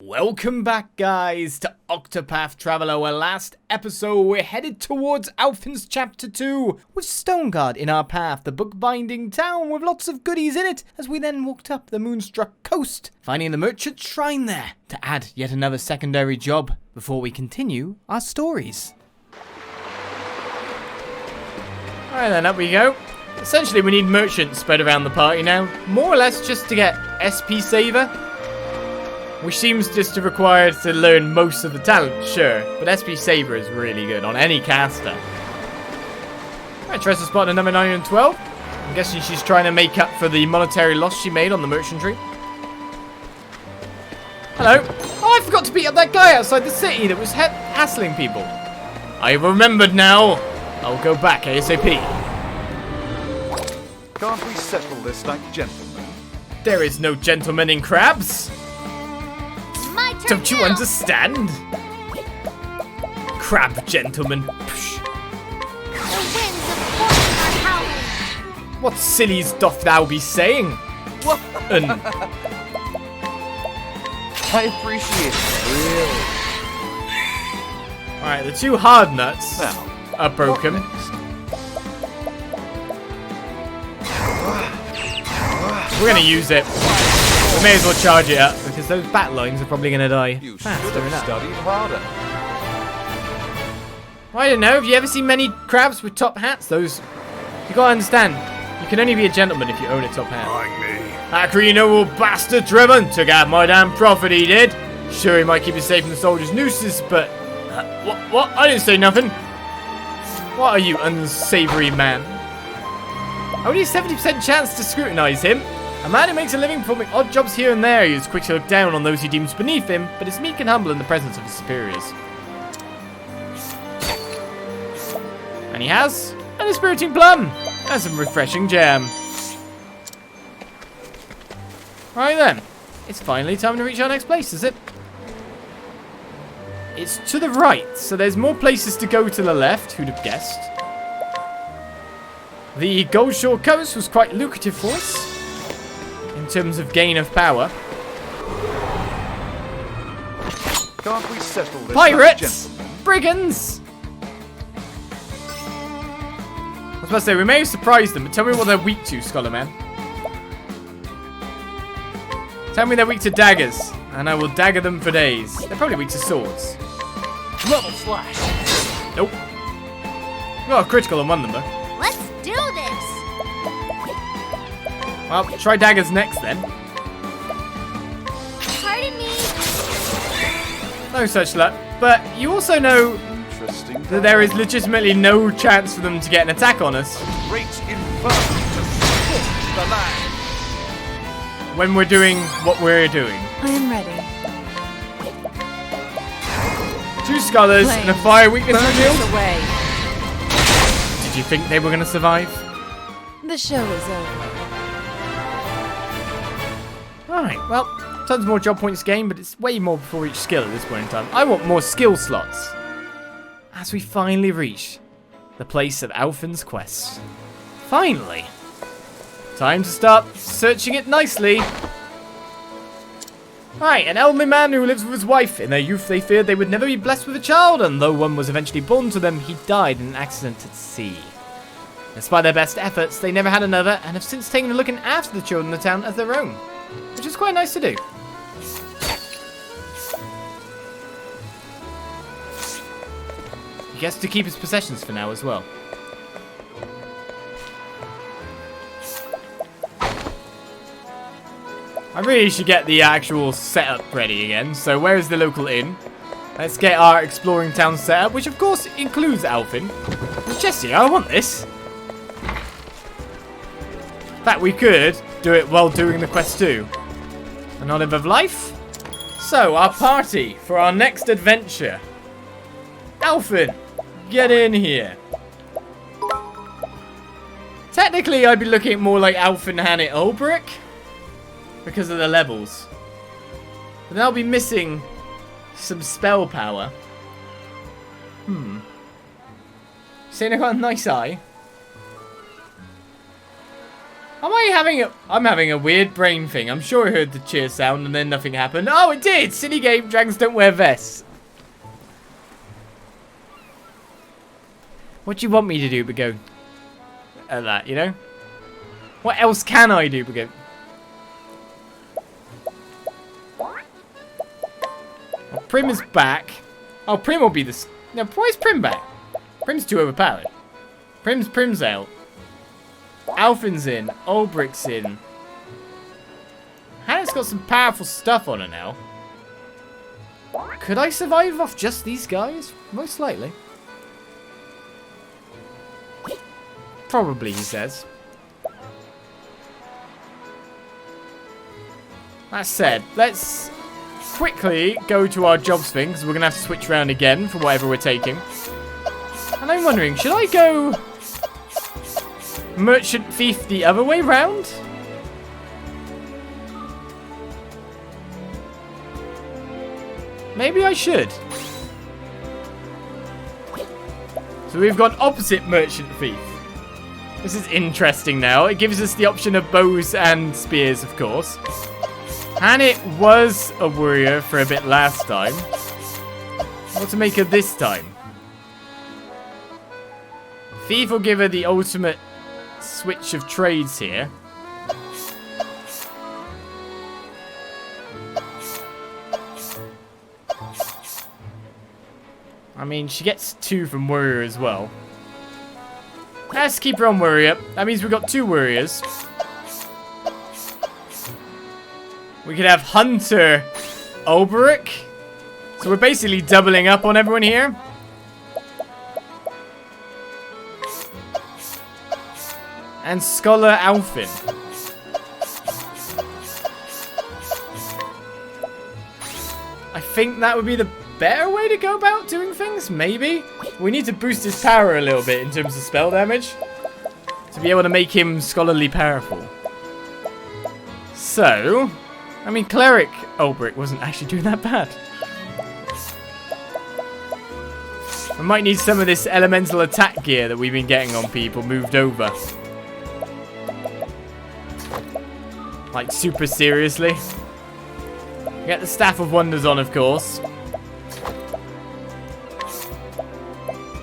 Welcome back, guys, to Octopath Traveller, where last episode we're headed towards Alfyn's Chapter 2, with Stoneguard in our path, the bookbinding town with lots of goodies in it, as we then walked up the moonstruck coast, finding the merchant shrine there, to add yet another secondary job, before we continue our stories. Alright then, up we go. Essentially we need merchants spread around the party now, more or less just to get SP Saver. Which seems just to require to learn most of the talent, sure. But SP Saver is really good on any caster. Alright, treasure spot number 912. I'm guessing she's trying to make up for the monetary loss she made on the merchantry. Hello. Oh, I forgot to beat up that guy outside the city that was hassling people. I remembered now. I'll go back ASAP. Can't we settle this like gentlemen? There is no gentleman in crabs. Don't you now. understand? Crab gentleman. Psh. The winds of fortune are howling. What sillies doth thou be saying? I appreciate it, really. Alright, the two hard nuts Now, are broken. We're gonna use it. We may as well charge it up, because those bat lines are probably gonna die You should faster have enough. studied harder. I don't know, have you ever seen many crabs with top hats? Those... You gotta understand, you can only be a gentleman if you own a top hat. Like me. That green old bastard driven took out my damn profit, he did. Sure, he might keep you safe from the soldiers' nooses, but... What? I didn't say nothing. What are you, unsavory man? Only a 70% chance to scrutinize him. A man who makes a living performing odd jobs here and there. He is quick to look down on those he deems beneath him, but is meek and humble in the presence of his superiors. And he has an inspiriting plum and some refreshing jam. Right then, it's finally time to reach our next place, is it? It's to the right, so there's more places to go to the left, who'd have guessed. The Goldshore coast was quite lucrative for us, in terms of gain of power. Can't we settle this Pirates! like gentlemen? Brigands! I was about to say, we may have surprised them, but tell me what they're weak to, Scholar Man. Tell me they're weak to daggers, and I will dagger them for days. They're probably weak to swords. Level slash. Nope. Well, critical on one of them, though. Let's do this. Well, try daggers next, then. Pardon me. No such luck. But you also know Interesting. that there is legitimately no chance for them to get an attack on us Great inferno to support the land. when we're doing what we're doing. I am ready. 2 scholars and a fire weakness revealed. Away. Did you think they were going to survive? The show is over. Alright, well, tons more job points gained, but it's way more before each skill at this point in time. I want more skill slots. As we finally reach the place of Alfyn's quest. Finally. Time to start searching it nicely. Right, an elderly man who lives with his wife. In their youth, they feared they would never be blessed with a child, and though one was eventually born to them, he died in an accident at sea. Despite their best efforts, they never had another, and have since taken to looking after the children of the town as their own, which is quite nice to do. He gets to keep his possessions for now as well. I really should get the actual setup ready again. So where is the local inn? Let's get our exploring town setup, which of course includes Alfyn. Jesse, I want this. In fact, we could do it while doing the quest too. An olive of life. So, our party for our next adventure. Alfyn, get in here. Technically, I'd be looking at more like Alfyn Hannett Ulbrich because of the levels. But then I'll be missing some spell power. Saying I got a nice eye. I'm having a weird brain thing. I'm sure I heard the cheer sound and then nothing happened. Oh, it did! Silly game, dragons don't wear vests. What do you want me to do but go at that, you know? What else can I do but go... Oh, Prim is back. Oh, Prim will be the... No, why is Prim back? Prim's too overpowered. Prim's out. Alfyn's in. Ulbricht's in. Hannah's got some powerful stuff on her now. Could I survive off just these guys? Most likely. Probably, he says. That said, let's quickly go to our jobs thing, because we're going to have to switch around again for whatever we're taking. And I'm wondering, should I go merchant thief the other way round? Maybe I should. So we've got opposite merchant thief. This is interesting now. It gives us the option of bows and spears, of course. And it was a warrior for a bit last time. What to make of this time? Thief will give her the ultimate switch of trades here. I mean, she gets 2 from warrior as well. Let's keep her on warrior. That means we've got 2 warriors. We could have Hunter Ulbrich. So we're basically doubling up on everyone here. And Scholar Alfyn. I think that would be the better way to go about doing things, maybe. We need to boost his power a little bit in terms of spell damage to be able to make him scholarly powerful. So, I mean, Cleric Ulbrich wasn't actually doing that bad. We might need some of this elemental attack gear that we've been getting on people moved over. Like, super seriously. Get the Staff of Wonders on, of course.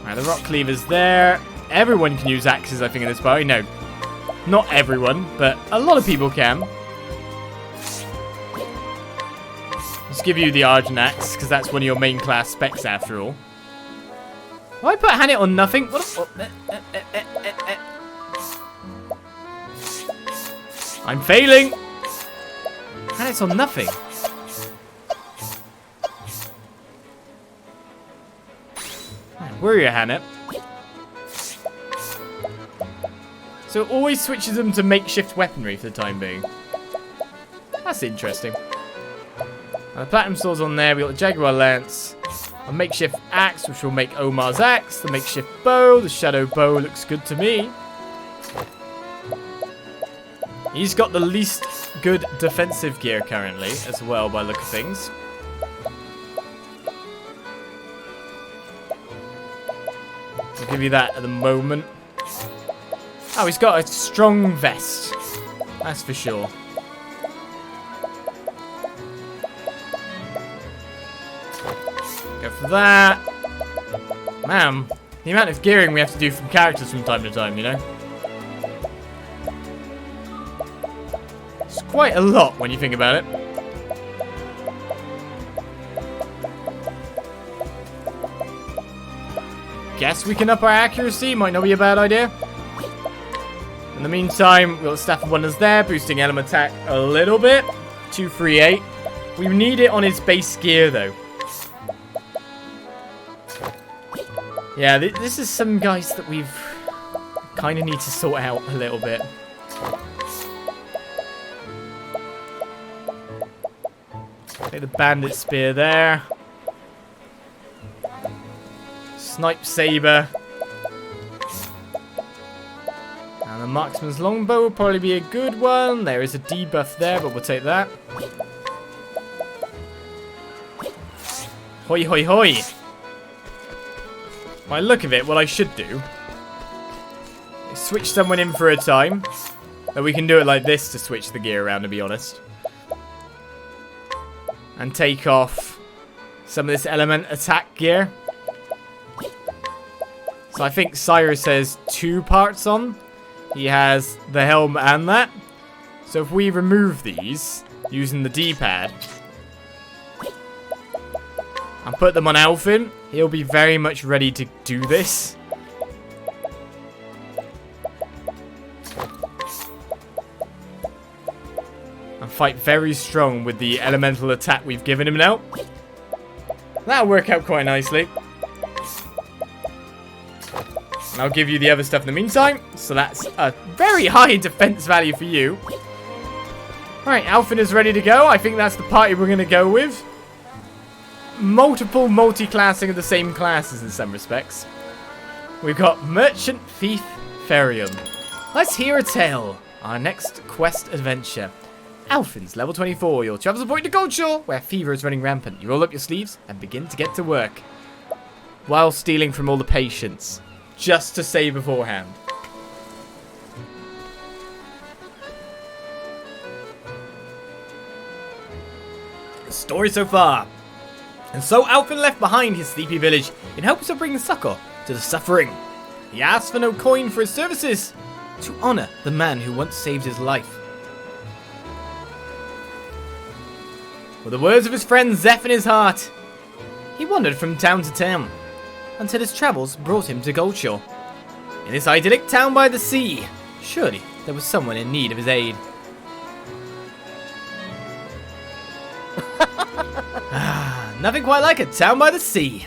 Right, the Rock Cleaver's there. Everyone can use axes, I think, in this party. No, not everyone, but a lot of people can. Let's give you the Argent Axe, because that's one of your main class specs, after all. Why I put Hannah on nothing? What I'm failing. And it's on nothing. Where are you, Hannah? So it always switches them to makeshift weaponry for the time being. That's interesting. And the Platinum Sword's on there. We got the Jaguar Lance. A makeshift axe, which will make Omar's axe. The makeshift bow. The Shadow Bow looks good to me. He's got the least good defensive gear currently, as well, by the look of things. I'll give you that at the moment. Oh, he's got a strong vest. That's for sure. Go for that. Man, the amount of gearing we have to do from characters from time to time, you know? It's quite a lot when you think about it. Guess we can up our accuracy. Might not be a bad idea. In the meantime, we've got the Staff of Wonders there, boosting element attack a little bit. 238. We need it on his base gear, though. Yeah, this is some guys that we've kind of need to sort out a little bit. Take the Bandit Spear there. Snipe Saber. And the Marksman's Longbow will probably be a good one. There is a debuff there, but we'll take that. Hoi hoi hoi. By the look of it, what I should do is switch someone in for a time. Though we can do it like this to switch the gear around, to be honest. And take off some of this element attack gear. So I think Cyrus has 2 parts on. He has the helm and that. So if we remove these using the D-pad and put them on Alfyn, he'll be very much ready to do this. And fight very strong with the elemental attack we've given him now. That'll work out quite nicely. And I'll give you the other stuff in the meantime. So that's a very high defense value for you. Alright, Alfyn is ready to go. I think that's the party we're going to go with. Multiple multi-classing of the same classes in some respects. We've got Merchant, Thief, Ferion. Let's hear a tale. Our next quest adventure. Alfyn's level 24. Your travel point to Goldshore, where fever is running rampant. You roll up your sleeves and begin to get to work. While stealing from all the patients. Just to say beforehand. Story so far. And so Alfyn left behind his sleepy village in hopes of bringing succor to the suffering. He asked for no coin for his services, to honor the man who once saved his life. With the words of his friend Zeph in his heart, he wandered from town to town, until his travels brought him to Goldshore. In this idyllic town by the sea, surely there was someone in need of his aid. Nothing quite like a town by the sea.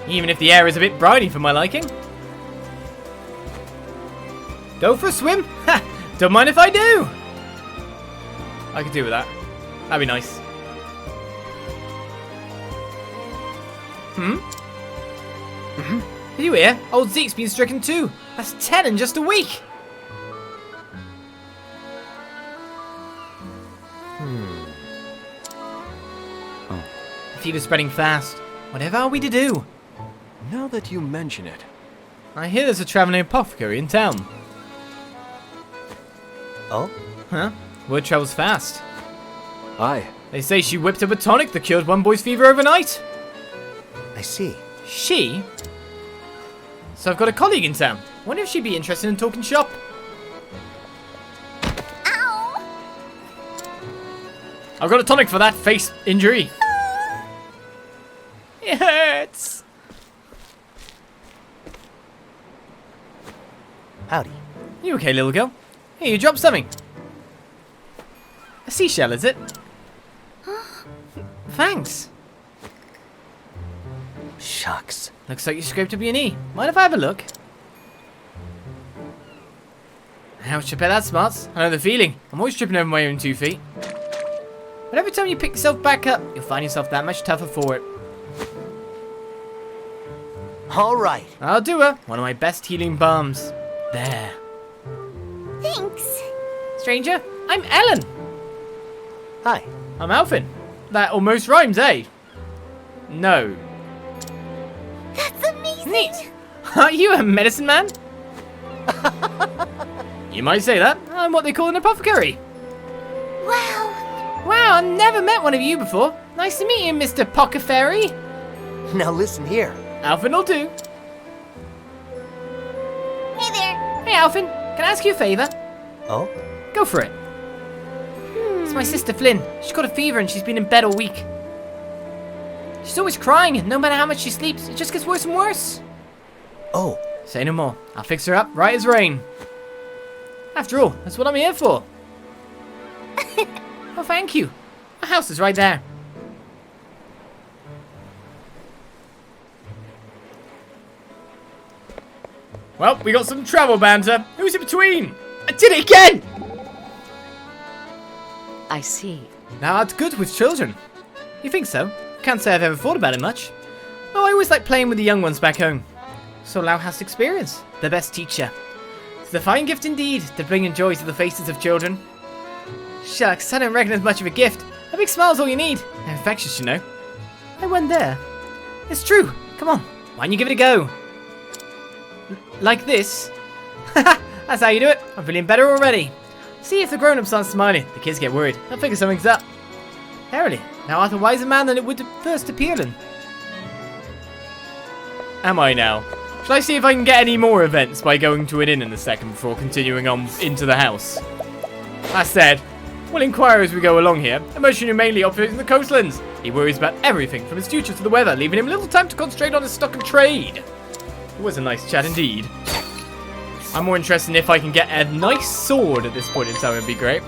Even if the air is a bit briny for my liking. Go for a swim? Ha! Don't mind if I do! I could do with that. That'd be nice. Did you hear? Old Zeke's been stricken too. That's 10 in just a week. The fever's spreading fast. Whatever are we to do? Now that you mention it. I hear there's a traveling apothecary in town. Oh? Huh? Word travels fast. Aye. They say she whipped up a tonic that cured one boy's fever overnight. I see. She? So I've got a colleague in town. Wonder if she'd be interested in talking shop. Ow! I've got a tonic for that face injury. It hurts. Howdy. You okay, little girl? Here, you dropped something. A seashell, is it? Thanks. Shucks. Looks like you scraped up your knee. Mind if I have a look? Ouch, I bet that smarts. I know the feeling. I'm always tripping over my own 2 feet. But every time you pick yourself back up, you'll find yourself that much tougher for it. All right. I'll do her. One of my best healing balms. There. Thanks. Stranger, I'm Ellen. Hi. I'm Alfyn. That almost rhymes, eh? No. That's amazing. Neat. Are you a medicine man? You might say that. I'm what they call an apothecary. Wow. Wow, I've never met one of you before. Nice to meet you, Mr. Apothecary. Now listen here. Alfyn will do. Hey there. Hey, Alfyn. Can I ask you a favour? Oh? Go for it. It's my sister Flynn. She's got a fever and she's been in bed all week. She's always crying, and no matter how much she sleeps, it just gets worse and worse. Oh. Say no more. I'll fix her up right as rain. After all, that's what I'm here for. Oh, thank you. My house is right there. Well, we got some travel banter. Who's in between? I did it again! I see. Now, that's good with children. You think so? Can't say I've ever thought about it much. Oh, I always like playing with the young ones back home. So Lau has experience. The best teacher. It's a fine gift indeed to bring joy to the faces of children. Shucks, I don't reckon it's much of a gift. A big smile's all you need. They're infectious, you know. I went there. It's true. Come on. Why don't you give it a go? Like this? That's how you do it. I'm feeling better already. See if the grown-ups aren't smiling. The kids get worried. They'll figure something's up. Verily, thou art a wiser man than it would first appear then. Am I now? Shall I see if I can get any more events by going to an inn in a second before continuing on into the house? That said, we'll inquire as we go along here. A merchant who mainly operates in the coastlands. He worries about everything from his future to the weather, leaving him little time to concentrate on his stock and trade. It was a nice chat indeed. I'm more interested in if I can get a nice sword at this point in time. It'd be great.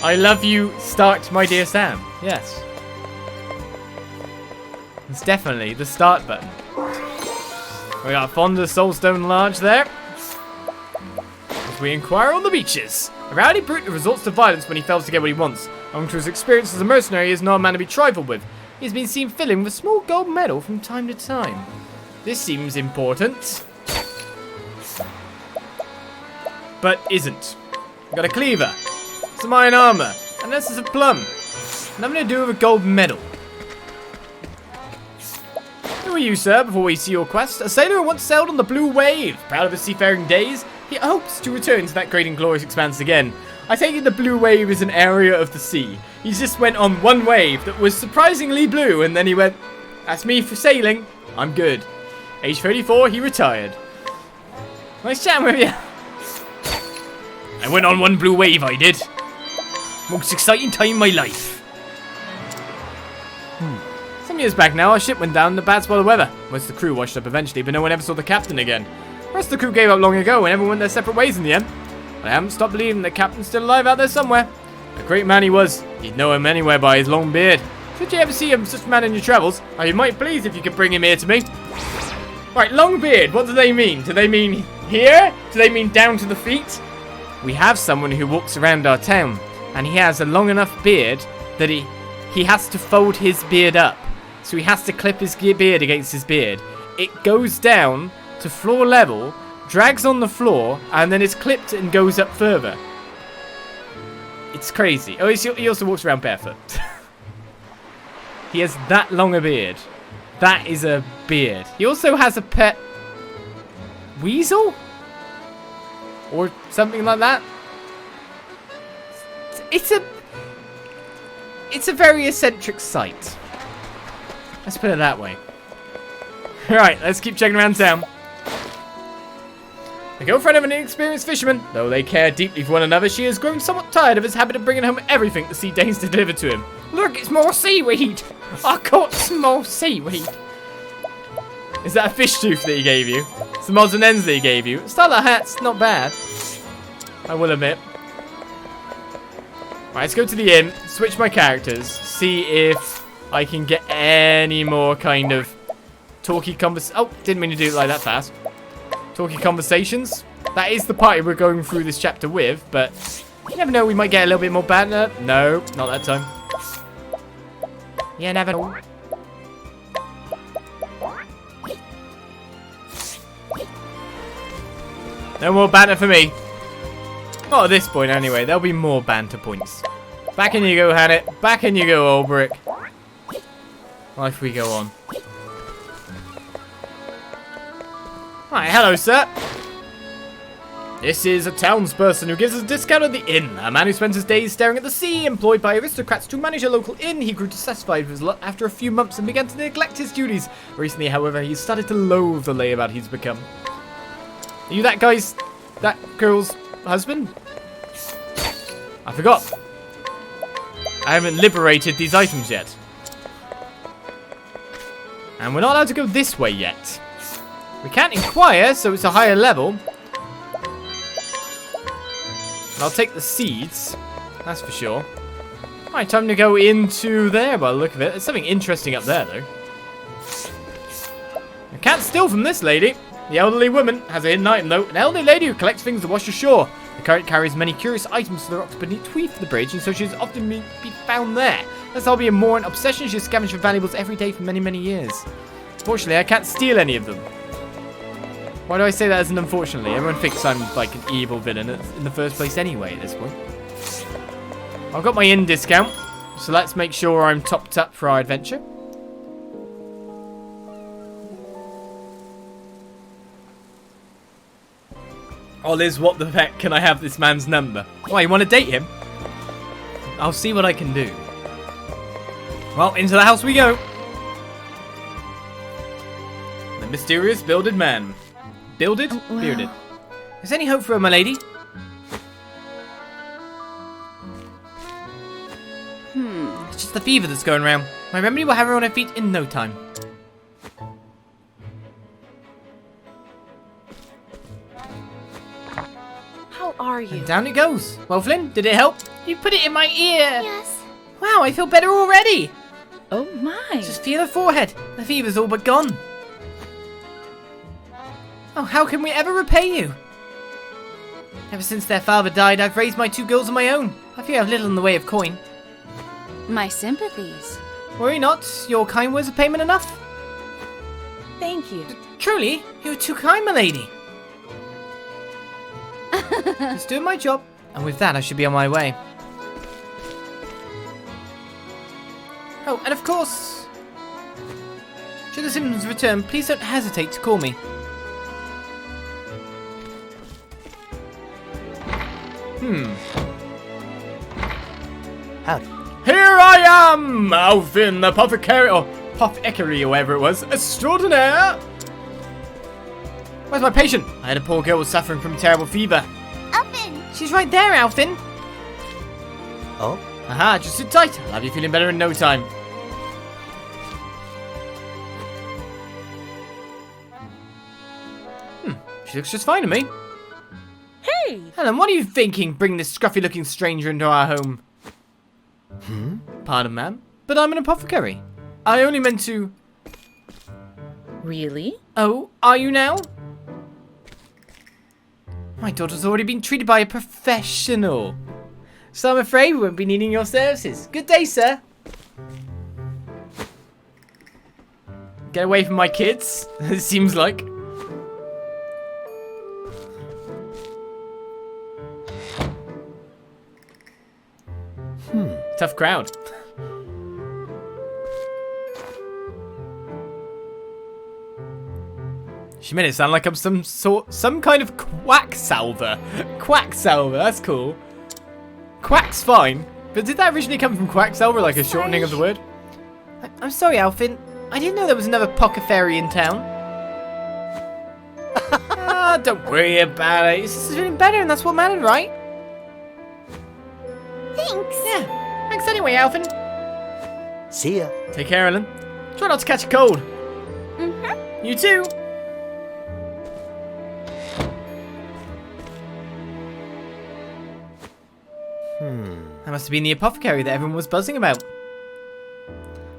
I love you, start, my dear Sam. Yes. It's definitely the start button. We got Fonda Soulstone Large there. As we inquire on the beaches. A rowdy brute who resorts to violence when he fails to get what he wants. Owing to his experience as a mercenary, he is not a man to be trifled with. He has been seen filling with a small gold medal from time to time. This seems important. But isn't. We've got a cleaver. Some iron armor. And this is a plum. Nothing to do with a gold medal. Who are you, sir, before we see your quest? A sailor who once sailed on the Blue Wave. Proud of his seafaring days, he hopes to return to that great and glorious expanse again. I take it the Blue Wave is an area of the sea. He just went on one wave that was surprisingly blue, and then he went, that's me for sailing. I'm good. Age 34, he retired. Nice chatting with you. I went on one blue wave, I did. Most exciting time in my life. Some years back now, our ship went down in a bad spot of weather. Most of the crew washed up eventually, but no one ever saw the captain again. The rest of the crew gave up long ago, and everyone went their separate ways in the end. But I haven't stopped believing the captain's still alive out there somewhere. A great man he was. You'd know him anywhere by his long beard. Should you ever see such a man in your travels, I'd be mighty pleased if you could bring him here to me. Right, long beard, what do they mean? Do they mean here? Do they mean down to the feet? We have someone who walks around our town, and he has a long enough beard that he has to fold his beard up. So he has to clip his beard against his beard. It goes down to floor level, drags on the floor, and then is clipped and goes up further. It's crazy. Oh, he also walks around barefoot. He has that long a beard. That is a beard. He also has a pet weasel? Or something like that. It's a very eccentric sight. Let's put it that way. Alright, let's keep checking around town. The girlfriend of an inexperienced fisherman, though they care deeply for one another, she has grown somewhat tired of his habit of bringing home everything the sea deigns to deliver to him. Look, it's more seaweed! I caught some more seaweed. Is that a fish tooth that he gave you? Some odds and ends that he gave you? Starlight hat's not bad. I will admit. Right, let's go to the inn, switch my characters, see if I can get any more kind of talky oh, didn't mean to do it like that fast. Talky conversations. That is the party we're going through this chapter with, but you never know, we might get a little bit more banter. No, not that time. Yeah, never know. No more banter for me. Not at this point, anyway. There'll be more banter points. Back in you go, Hannett. Back in you go, Olbrick. Life we go on. Hi, hello, sir. This is a townsperson who gives us a discount at the inn. A man who spends his days staring at the sea, employed by aristocrats to manage a local inn. He grew dissatisfied with his lot after a few months and began to neglect his duties. Recently, however, he started to loathe the layabout he's become. Are you that girl's husband? I forgot. I haven't liberated these items yet. And we're not allowed to go this way yet. We can't inquire, so it's a higher level. And I'll take the seeds. That's for sure. Alright, time to go into there by the look of it. There's something interesting up there, though. I can't steal from this lady. The elderly woman has a hidden item, though. An elderly lady who collects things to wash ashore. The current carries many curious items to the rocks beneath the bridge, and so she's often be found there. That's all be a more an obsession. She's scavenged for valuables every day for many, many years. Fortunately, I can't steal any of them. Why do I say that as an unfortunately? Everyone thinks I'm like an evil villain in the first place anyway at this point. I've got my inn discount. So let's make sure I'm topped up for our adventure. Oh, Liz, what the heck can I have this man's number? Why, you want to date him? I'll see what I can do. Well, into the house we go. The mysterious bearded man. Bearded? Well. Bearded. Is there any hope for her, my lady? It's just the fever that's going around. My remedy will have her on her feet in no time. How are you? And down it goes. Well, Flynn, did it help? You put it in my ear. Yes. Wow, I feel better already. Oh my. Just feel her forehead. The fever's all but gone. Oh, how can we ever repay you? Ever since their father died, I've raised my 2 girls on my own. I fear I've little in the way of coin. My sympathies. Worry not, your kind words of payment enough. Thank you. Truly, you're too kind, my lady. Just doing my job, and with that I should be on my way. Oh, and of course, should the symptoms return, please don't hesitate to call me. Howdy. Here I am, Alfyn, the Apothecary, or Apothecary, or whatever it was, extraordinaire. Where's my patient? I had a poor girl suffering from a terrible fever. Alfyn! She's right there, Alfyn. Oh? Aha, just sit tight. I'll have you feeling better in no time. She looks just fine to me. Hey! Helen, what are you thinking, bringing this scruffy-looking stranger into our home? Pardon, ma'am, but I'm an apothecary. I only meant to... Really? Oh, are you now? My daughter's already been treated by a professional. So I'm afraid we won't be needing your services. Good day, sir. Get away from my kids, it seems like. Tough crowd. She made it sound like I'm some kind of quacksalver. Quacksalver, that's cool. Quack's fine, but did that originally come from quacksalver, like a shortening of the word? I'm sorry, Alfyn. I didn't know there was another Apothecary in town. Don't worry about it. It's feeling better, and that's what mattered, right? Thanks. Yeah. Thanks anyway, Alfyn. See ya. Take care, Ellen. Try not to catch a cold. Mm-hmm. You too. That must have been the apothecary that everyone was buzzing about.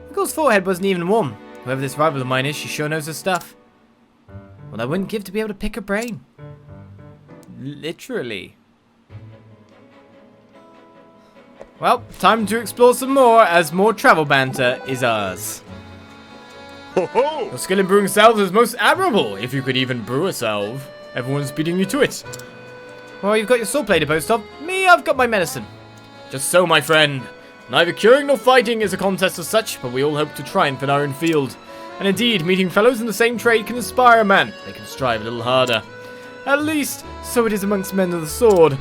The girl's forehead wasn't even warm. Whoever this rival of mine is, she sure knows her stuff. What I wouldn't give to be able to pick her brain. Literally. Well, time to explore some more, as more travel banter is ours. Ho-ho! Your skill in brewing salves is most admirable, if you could even brew a salve. Everyone's beating you to it. Well, you've got your sword play to boast of. Me, I've got my medicine. Just so, my friend. Neither curing nor fighting is a contest as such, but we all hope to triumph in our own field. And indeed, meeting fellows in the same trade can inspire a man. They can strive a little harder. At least, so it is amongst men of the sword.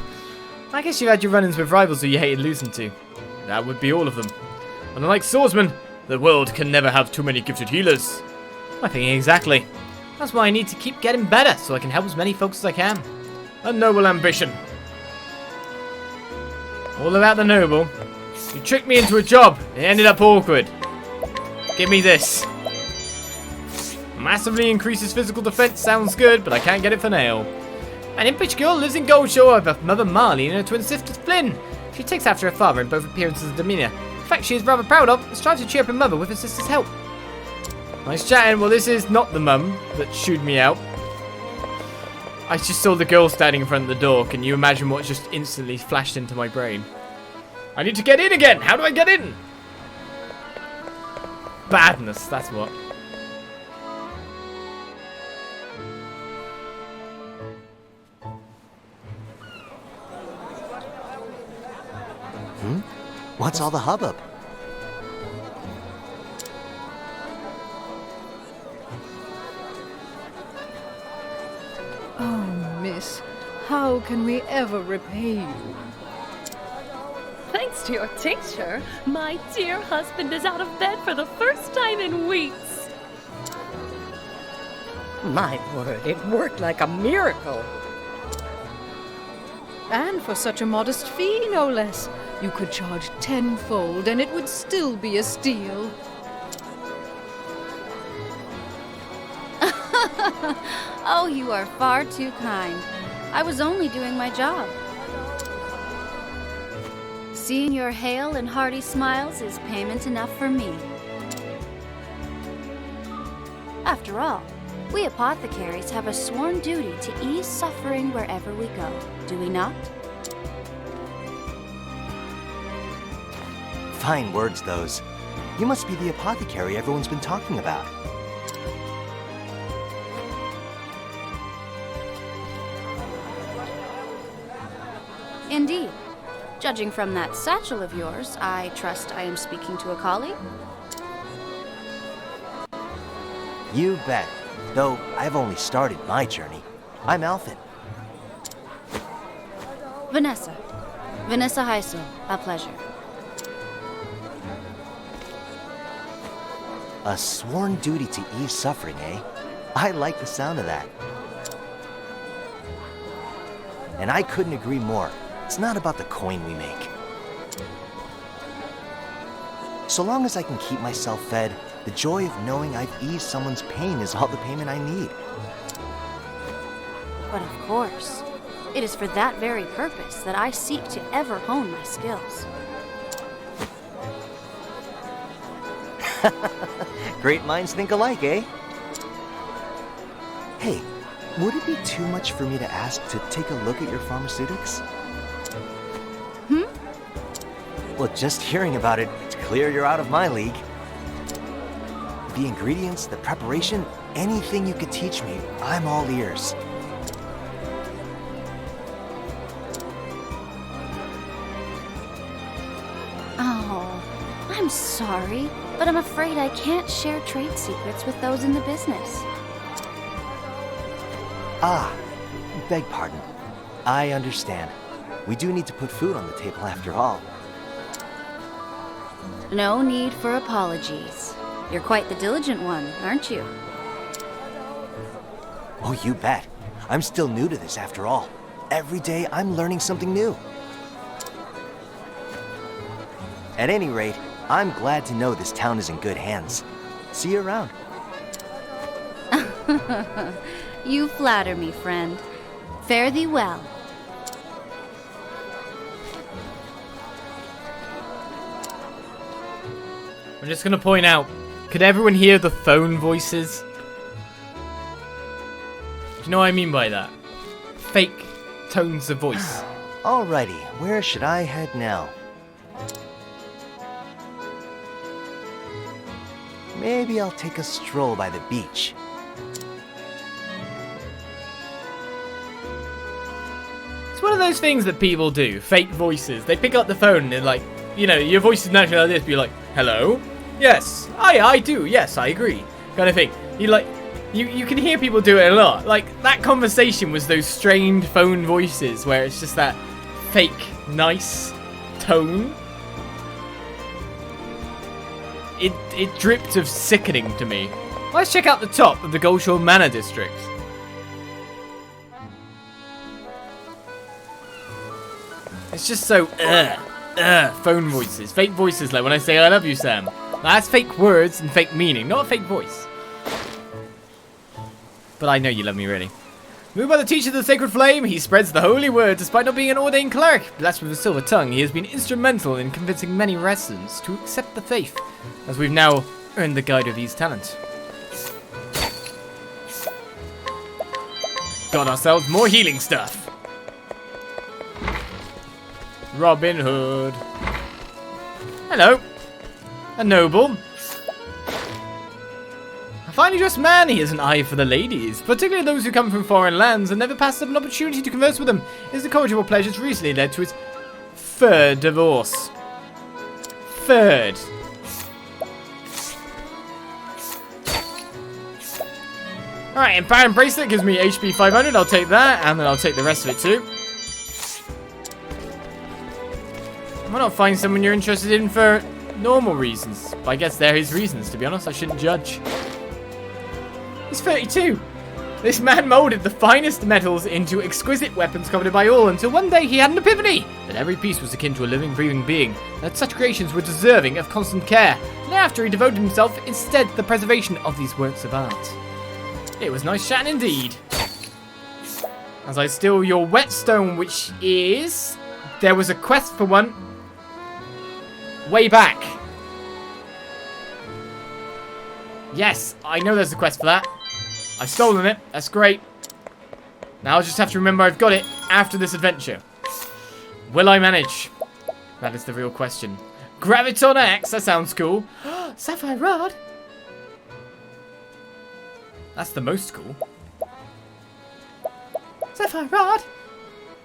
I guess you've had your run-ins with rivals who you hated losing to. That would be all of them. And unlike swordsmen, the world can never have too many gifted healers. I'm thinking exactly. That's why I need to keep getting better, so I can help as many folks as I can. A noble ambition. All about the noble. You tricked me into a job. It ended up awkward. Give me this. Massively increases physical defense. Sounds good, but I can't get it for now. An impish girl lives in Goldshore with her mother Marley and her twin sister Flynn. She takes after her father in both appearances and demeanour. In fact, she is rather proud of and strives to cheer up her mother with her sister's help. Nice chatting. Well, this is not the mum that shooed me out. I just saw the girl standing in front of the door. Can you imagine what just instantly flashed into my brain? I need to get in again. How do I get in? Badness, that's what. What's all the hubbub? miss. How can we ever repay you? Thanks to your tincture, my dear husband is out of bed for the first time in weeks. My word, it worked like a miracle. And for such a modest fee, no less. You could charge tenfold, and it would still be a steal. Oh, you are far too kind. I was only doing my job. Seeing your hale and hearty smiles is payment enough for me. After all, we apothecaries have a sworn duty to ease suffering wherever we go, do we not? Fine words, those. You must be the apothecary everyone's been talking about. Indeed. Judging from that satchel of yours, I trust I am speaking to a colleague? You bet. Though I've only started my journey. I'm Alfyn. Vanessa. Vanessa Hysel. A pleasure. A sworn duty to ease suffering, eh? I like the sound of that. And I couldn't agree more. It's not about the coin we make. So long as I can keep myself fed, the joy of knowing I've eased someone's pain is all the payment I need. But of course, it is for that very purpose that I seek to ever hone my skills. Great minds think alike, eh? Hey, would it be too much for me to ask to take a look at your pharmaceutics? Well, just hearing about it, it's clear you're out of my league. The ingredients, the preparation, anything you could teach me, I'm all ears. Oh, I'm sorry, but I'm afraid I can't share trade secrets with those in the business. Ah, beg pardon. I understand. We do need to put food on the table after all. No need for apologies. You're quite the diligent one, aren't you? Oh, you bet. I'm still new to this after all. Every day I'm learning something new. At any rate, I'm glad to know this town is in good hands. See you around. You flatter me, friend. Fare thee well. I'm just gonna point out, could everyone hear the phone voices? Do you know what I mean by that? Fake tones of voice. Alrighty, where should I head now? Maybe I'll take a stroll by the beach. It's one of those things that people do, fake voices. They pick up the phone and they're like, you know, your voice is naturally like this, but you're like, hello? Yes, I do, yes, I agree. Kind of thing. You can hear people do it a lot. Like, that conversation was those strained phone voices where it's just that fake, nice tone. It dripped of sickening to me. Let's check out the top of the Goldshore Manor District. It's just so, phone voices. Fake voices, like when I say I love you, Sam. That's fake words and fake meaning, not a fake voice. But I know you love me, really. Moved by the teaching of the sacred flame, he spreads the holy word despite not being an ordained cleric. Blessed with a silver tongue, he has been instrumental in convincing many residents to accept the faith, as we've now earned the guide of these talents. Got ourselves more healing stuff. Robin Hood. Hello. A noble. A finely dressed man, he has an eye for the ladies, particularly those who come from foreign lands and never passes up an opportunity to converse with them. His incorrigible pleasures recently led to his third divorce. Third. Alright, Empowering Bracelet gives me HP 500. I'll take that, and then I'll take the rest of it too. Why not find someone you're interested in for normal reasons? But I guess they're his reasons, to be honest. I shouldn't judge. He's 32. This man molded the finest metals into exquisite weapons coveted by all until one day he had an epiphany that every piece was akin to a living, breathing being, and that such creations were deserving of constant care. Thereafter, he devoted himself instead to the preservation of these works of art. It was nice chatting indeed. As I steal your whetstone, which is... There was a quest for one. Way back. Yes, I know there's a quest for that. I've stolen it. That's great. Now I'll just have to remember I've got it after this adventure. Will I manage? That is the real question. Graviton Axe, that sounds cool. Sapphire Rod. That's the most cool. Sapphire Rod.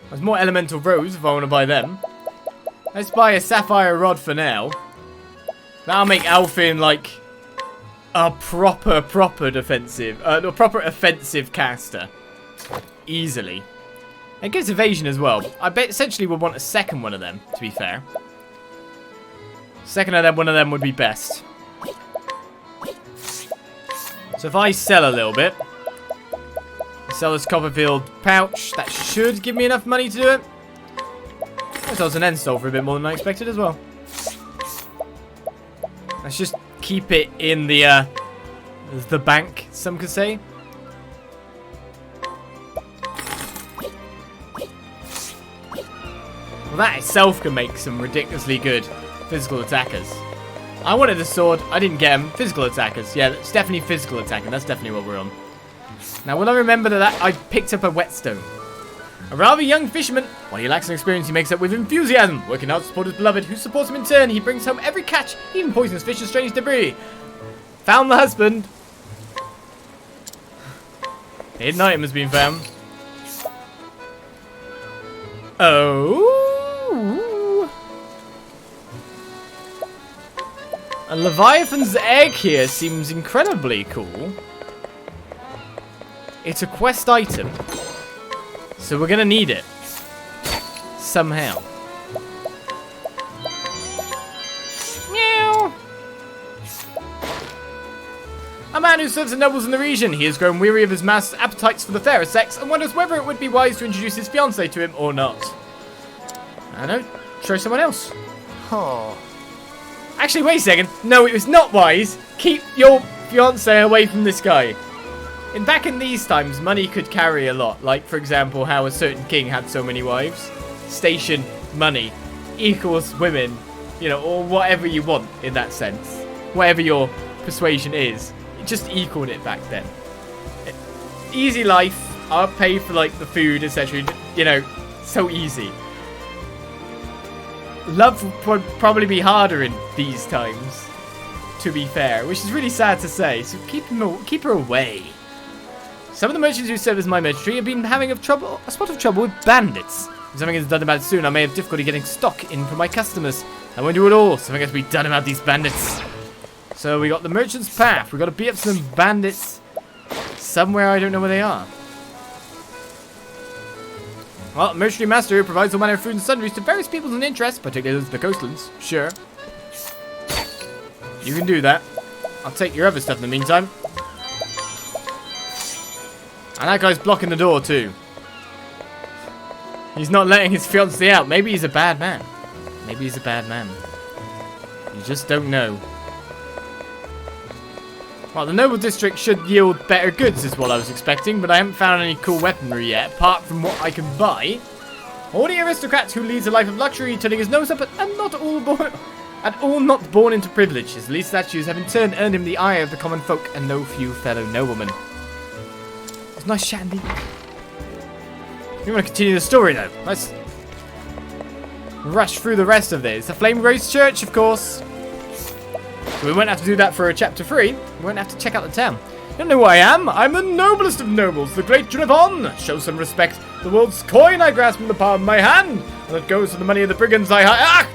There's more Elemental Rose if I want to buy them. Let's buy a Sapphire Rod for now. That'll make Alfyn like a proper defensive, a proper offensive caster. Easily. It gives evasion as well. I bet essentially we'll want a second one of them, to be fair. Second of them, one of them would be best. So if I sell a little bit, sell this Copperfield pouch, that should give me enough money to do it. I sells an end stole for a bit more than I expected as well. Let's just keep it in the bank, some could say. Well, that itself can make some ridiculously good physical attackers. I wanted a sword. I didn't get them. Physical attackers. Yeah, it's definitely physical attacking. That's definitely what we're on. Now, will I remember that I picked up a whetstone? A rather young fisherman. While he lacks in experience, he makes up with enthusiasm. Working hard to support his beloved, who supports him in turn. He brings home every catch, even poisonous fish and strange debris. Found the husband. The hidden item has been found. Oh. A Leviathan's egg here seems incredibly cool. It's a quest item. So we're gonna need it. Somehow. Meow. A man who serves the nobles in the region. He has grown weary of his master's appetites for the fairer sex and wonders whether it would be wise to introduce his fiancée to him or not. I don't know. Try someone else. Oh. Actually, wait a second. No, it was not wise. Keep your fiancé away from this guy. Back in these times, money could carry a lot. Like, for example, how a certain king had so many wives. Station, money, equals women. You know, or whatever you want in that sense. Whatever your persuasion is. It just equaled it back then. Easy life. I'll pay for, like, the food, etc. You know, so easy. Love would probably be harder in these times, to be fair, which is really sad to say. So keep her away. Some of the merchants who serve as my merchantry have been having a spot of trouble with bandits. If something is done about it soon, I may have difficulty getting stock in for my customers. I won't do it all. Something has to be done about these bandits. So we got the merchant's path. We got to beat up some bandits somewhere. I don't know where they are. Well, merchantry master who provides all manner of food and sundries to various peoples and interests, particularly the coastlands. Sure. You can do that. I'll take your other stuff in the meantime. And that guy's blocking the door too. He's not letting his fiancée out. Maybe he's a bad man. Maybe he's a bad man. You just don't know. Well, the noble district should yield better goods is what I was expecting, but I haven't found any cool weaponry yet, apart from what I can buy. Haughty aristocrat who leads a life of luxury, turning his nose up at all not born into privilege. His elite statues have in turn earned him the ire of the common folk and no few fellow noblemen. It's nice chatting. We want to continue the story though. Let's rush through the rest of this. The Flame Grace Church, of course. We won't have to do that for chapter 3. We won't have to check out the town. You don't know who I am? I'm the noblest of nobles, the great Junavon. Show some respect. The world's coin I grasp in the palm of my hand. And it goes to the money of the brigands I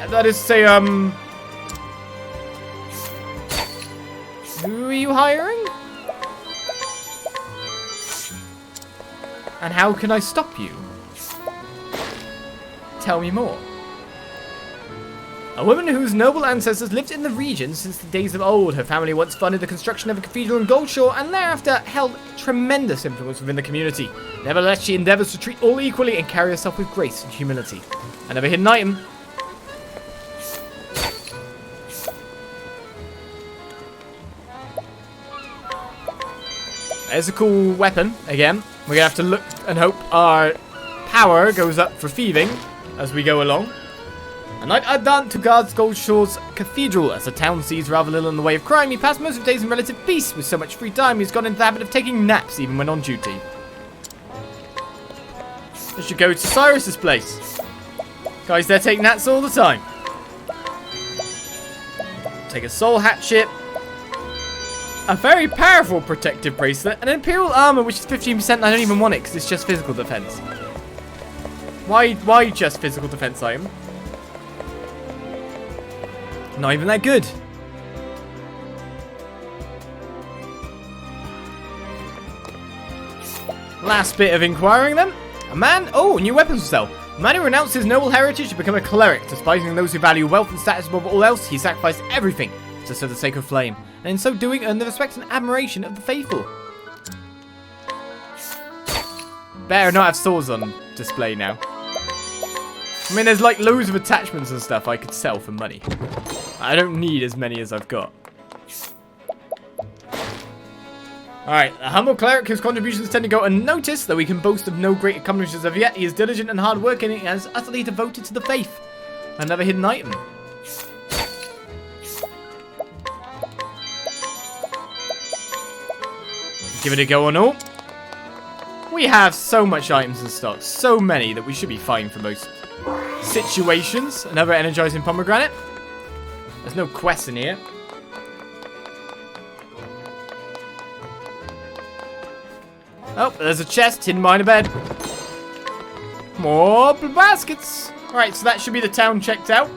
that is to say, who are you hiring? And how can I stop you? Tell me more. A woman whose noble ancestors lived in the region since the days of old. Her family once funded the construction of a cathedral in Goldshore and thereafter held tremendous influence within the community. Nevertheless, she endeavours to treat all equally and carry herself with grace and humility. Another hidden item. There's a cool weapon. Again, we're going to have to look and hope our power goes up for thieving as we go along. A knight errant who guards Goldshore's cathedral. As the town sees rather little in the way of crime, he passed most of his days in relative peace. With so much free time, he's got into the habit of taking naps even when on duty. I should go to Cyrus's place. Guys, they're taking naps all the time. Take a soul hatchet. A very powerful protective bracelet. And an imperial armor, which is 15%. I don't even want it because it's just physical defense. Why just physical defense item? Not even that good. Last bit of inquiring then. A man... Oh, new weapons to sell. A man who renounced his noble heritage to become a cleric. Despising those who value wealth and status above all else, he sacrificed everything to serve the sacred flame. And in so doing, earned the respect and admiration of the faithful. Better not have swords on display now. I mean, there's like loads of attachments and stuff I could sell for money. I don't need as many as I've got. Alright, a humble cleric whose contributions tend to go unnoticed, though he can boast of no great accomplishments as of yet. He is diligent and hard-working and he is utterly devoted to the faith. Another hidden item. Give it a go on all. We have so much items in stock, so many that we should be fine for most situations. Another energizing pomegranate. There's no quests in here. Oh, there's a chest hidden behind a bed. More baskets. Alright, so that should be the town checked out.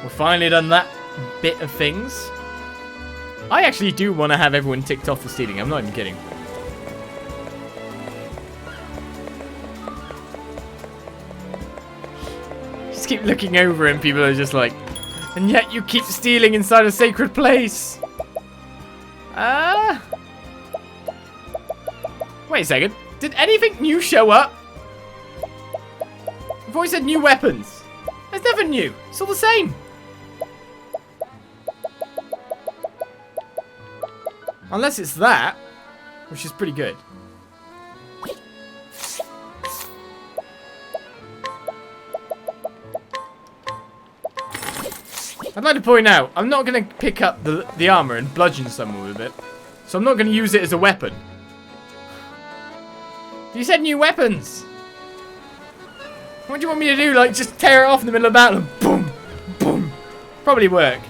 We've finally done that bit of things. I actually do want to have everyone ticked off for stealing. I'm not even kidding. Just keep looking over and people are just like, and yet you keep stealing inside a sacred place. Wait a second. Did anything new show up? I've always said new weapons. There's nothing new. It's all the same. Unless it's that, which is pretty good. I'd like to point out, I'm not going to pick up the armor and bludgeon someone with it. So I'm not going to use it as a weapon. You said new weapons. What do you want me to do? Like, just tear it off in the middle of battle and boom, boom. Probably work.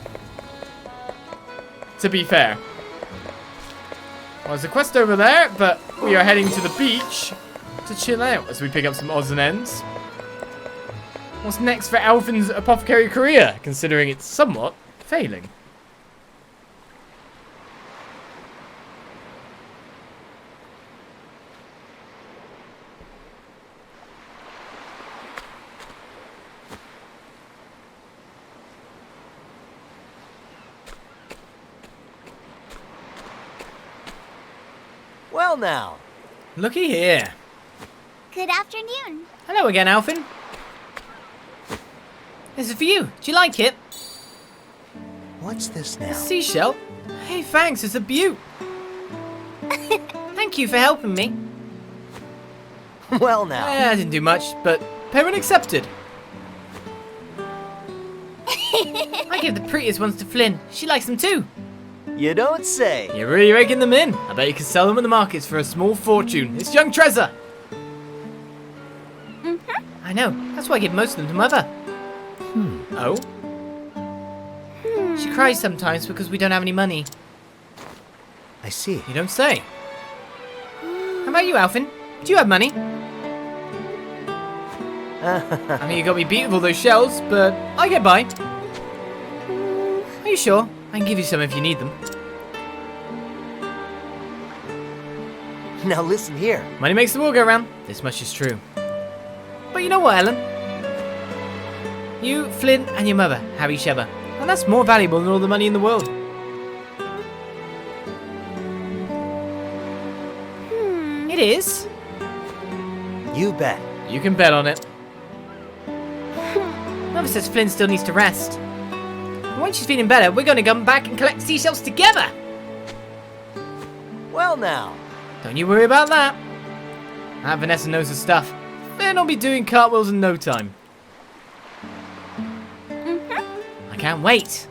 To be fair. Well, there's a quest over there, but we are heading to the beach to chill out as we pick up some odds and ends. What's next for Alfyn's Apothecary career, considering it's somewhat failing? Well now. Looky here. Good afternoon. Hello again, Alfyn. This is for you. Do you like it? What's this now? A seashell? Hey, thanks. It's a beaut. Thank you for helping me. Well now. I didn't do much, but payment accepted. I give the prettiest ones to Flynn. She likes them too. You don't say. You're really raking them in. I bet you can sell them in the markets for a small fortune. It's young treasure. I know. That's why I give most of them to Mother. Oh? She cries sometimes because we don't have any money. I see. You don't say. How about you, Alfyn? Do you have money? I mean, you got me beat with all those shells, but I get by. Are you sure? I can give you some if you need them. Now listen here. Money makes the world go round. This much is true. But you know what, Ellen? You, Flynn, and your mother have each other. And that's more valuable than all the money in the world. It is. You bet. You can bet on it. Mother says Flynn still needs to rest. And when she's feeling better, we're going to come back and collect seashells together. Well now. Don't you worry about that. Aunt Vanessa knows her stuff. Flynn will be doing cartwheels in no time. I can't wait.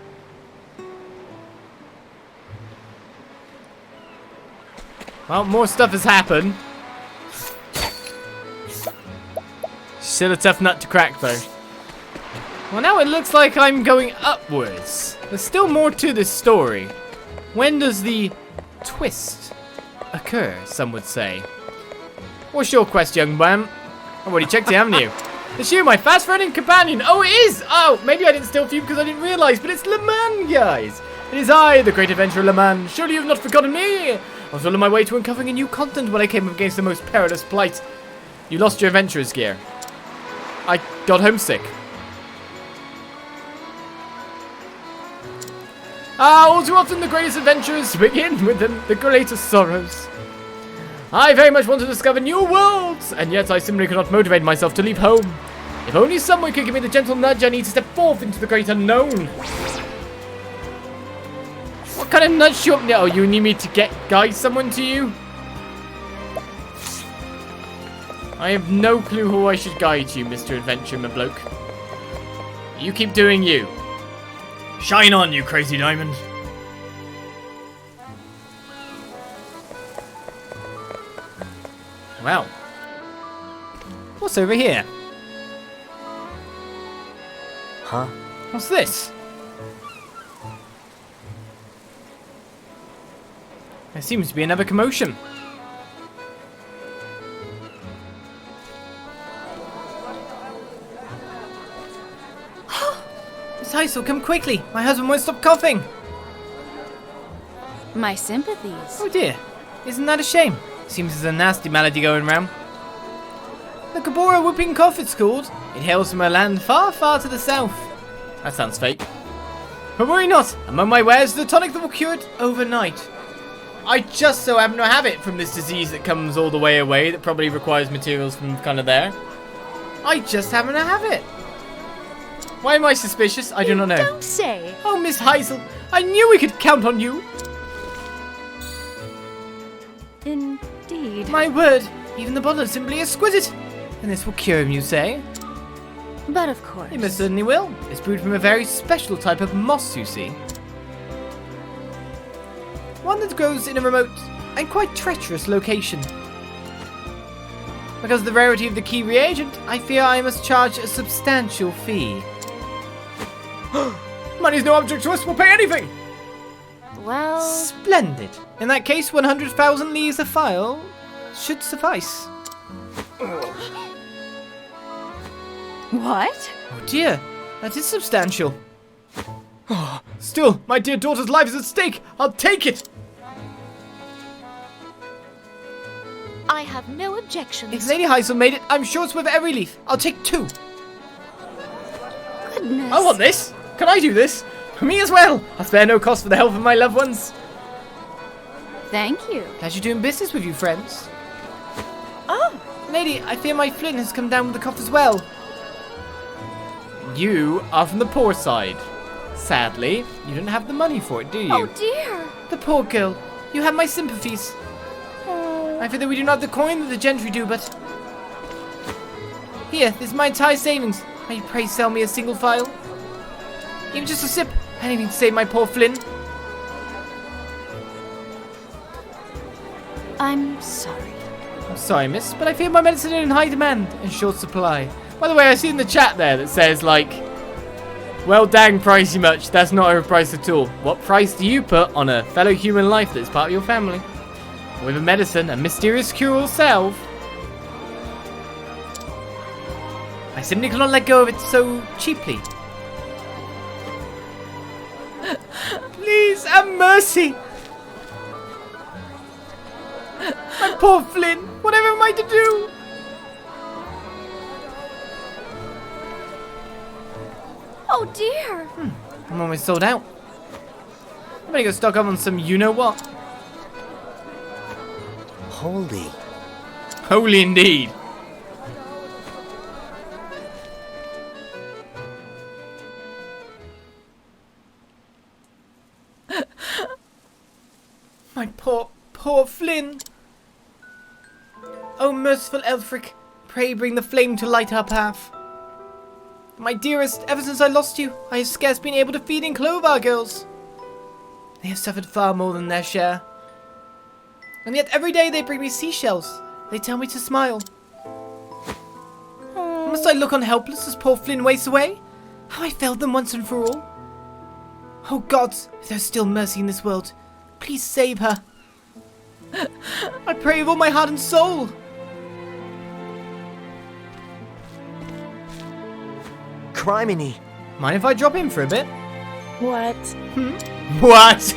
Well, more stuff has happened. Still a tough nut to crack, though. Well, now it looks like I'm going upwards. There's still more to this story. When does the twist occur, some would say? What's your quest, young man? I've already checked it, haven't you? It's you, my fast-running companion. Oh, it is! Oh, maybe I didn't steal for you because I didn't realise, but it's Le Mans, guys. It is I, the great adventurer Le Mans. Surely you have not forgotten me. I was on my way to uncovering a new continent when I came up against the most perilous plight. You lost your adventurer's gear. I got homesick. All too often the greatest adventures begin with the greatest sorrows. I very much want to discover new worlds, and yet I simply cannot motivate myself to leave home. If only someone could give me the gentle nudge I need to step forth into the great unknown. What kind of nudge do you want me? Oh, you need me to guide someone to you? I have no clue who I should guide you, Mr. Adventure, my bloke. You keep doing you. Shine on, you crazy diamond. Wow. What's over here? Huh? What's this? There seems to be another commotion. Miss Hysel, come quickly. My husband won't stop coughing. My sympathies. Oh dear. Isn't that a shame? Seems there's a nasty malady going round. The Gabora whooping cough it's called. It hails from a land far, far to the south. That sounds fake. But worry not. Among my wares is the tonic that will cure it overnight. I just so happen to have it from this disease that comes all the way away that probably requires materials from kind of there. I just happen to have it. Why am I suspicious? I do not know. Don't say. Oh, Miss Hysel, I knew we could count on you. Indeed. My word, even the bottle is simply exquisite. And this will cure him, you say? But of course. It most certainly will. It's brewed from a very special type of moss, you see. One that grows in a remote and quite treacherous location. Because of the rarity of the key reagent, I fear I must charge a substantial fee. Money's no object to us, we'll pay anything! Well, Splendid. In that case, 100,000 leaves a file should suffice. What? Oh dear, that is substantial. Oh, still, my dear daughter's life is at stake. I'll take it. I have no objections. If Lady Hysel made it, I'm sure it's worth every leaf. I'll take 2. goodness. I want this. Can I do this? For me as well. I'll spare no cost for the health of my loved ones. Thank you. Pleasure doing business with you, friends. Oh, Lady, I fear my Flynn has come down with the cough as well. You are from the poor side. Sadly, you don't have the money for it, do you? Oh dear. The poor girl. You have my sympathies. I fear that we do not have the coin that the gentry do, but... Here, this is my entire savings. May you pray sell me a single phial? Even just a sip. Anything to save my poor Flynn. I'm sorry. I'm sorry, miss, but I fear my medicine is in high demand and short supply. By the way, I see in the chat there that says, like, well, dang, pricey much. That's not overpriced at all. What price do you put on a fellow human life that's part of your family? With a medicine, a mysterious cure salve. I simply cannot let go of it so cheaply. Please, have mercy. My Poor Flynn! Whatever am I to do? Oh dear! I'm almost sold out. I better go stock up on some you-know-what. Holy. Holy indeed. My poor Flynn. Oh, merciful Elfric, pray bring the flame to light our path. My dearest, ever since I lost you, I have scarce been able to feed and clothe our girls. They have suffered far more than their share. And yet every day they bring me seashells. They tell me to smile. Must I look on helpless as poor Flynn wastes away? Have I failed them once and for all? Oh gods, if there's still mercy in this world, please save her. I pray with all my heart and soul. Criminy. Mind if I drop in for a bit? What? What?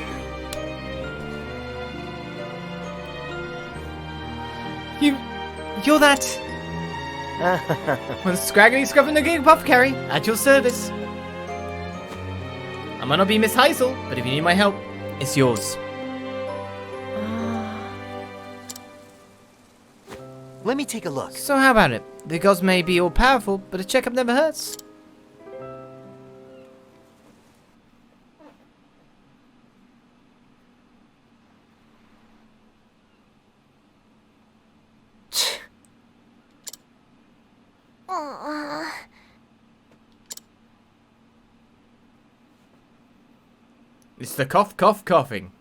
You're that... One scraggly scruffing the gig Apothecary, at your service. I might not be Miss Hysel, but if you need my help, it's yours. Let me take a look. So how about it? The gods may be all powerful, but a checkup never hurts. It's the coughing.